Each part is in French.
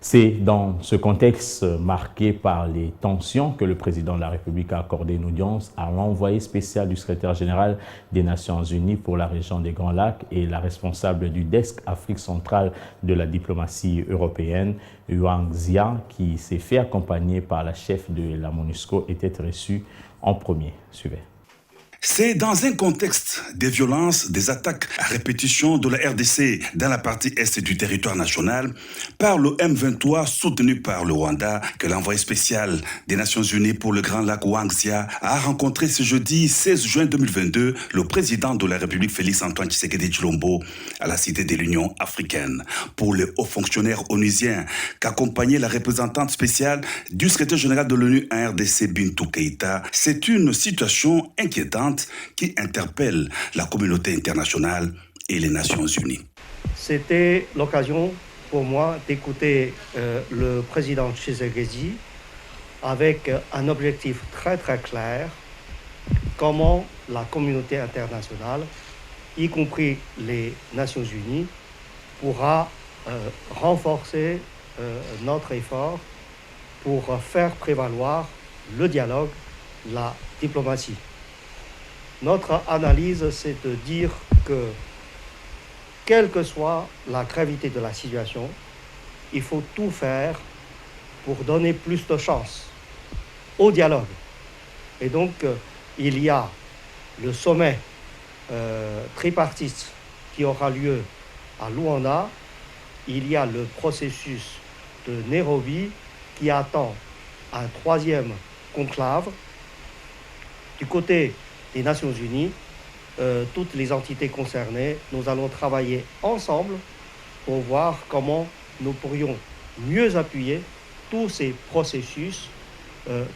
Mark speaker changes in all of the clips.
Speaker 1: C'est dans ce contexte marqué par les tensions que le président de la République a accordé une audience à l'envoyé spécial du secrétaire général des Nations Unies pour la région des Grands Lacs et la responsable du desk Afrique centrale de la diplomatie européenne, Wang Zia, qui s'est fait accompagner par la chef de la MONUSCO, était reçue en premier. Suivez.
Speaker 2: C'est dans un contexte des violences, des attaques à répétition de la RDC dans la partie est du territoire national par le M23 soutenu par le Rwanda que l'envoyé spécial des Nations Unies pour le Grand Lac Wang Zia a rencontré ce jeudi 16 juin 2022 le président de la République Félix-Antoine Tshisekedi Tshilombo à la Cité de l'Union africaine. Pour les hauts fonctionnaires onusiens qu'accompagnait la représentante spéciale du secrétaire général de l'ONU en RDC Bintou Keïta, c'est une situation inquiétante qui interpelle la communauté internationale et les Nations Unies.
Speaker 3: C'était l'occasion pour moi d'écouter le président Tshisekedi avec un objectif très très clair, comment la communauté internationale, y compris les Nations Unies, pourra renforcer notre effort pour faire prévaloir le dialogue, la diplomatie. Notre analyse, c'est de dire que, quelle que soit la gravité de la situation, il faut tout faire pour donner plus de chance au dialogue. Et donc, il y a le sommet tripartite qui aura lieu à Luanda. Il y a le processus de Nairobi qui attend un troisième conclave. Du côté des Nations Unies, toutes les entités concernées, nous allons travailler ensemble pour voir comment nous pourrions mieux appuyer tous ces processus,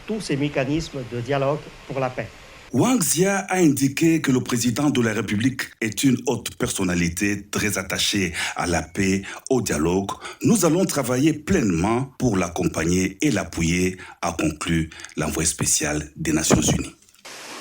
Speaker 3: tous ces mécanismes de dialogue pour la paix.
Speaker 2: Wang Zia a indiqué que le président de la République est une haute personnalité très attachée à la paix, au dialogue. Nous allons travailler pleinement pour l'accompagner et l'appuyer, a conclu l'envoyé spécial des Nations Unies.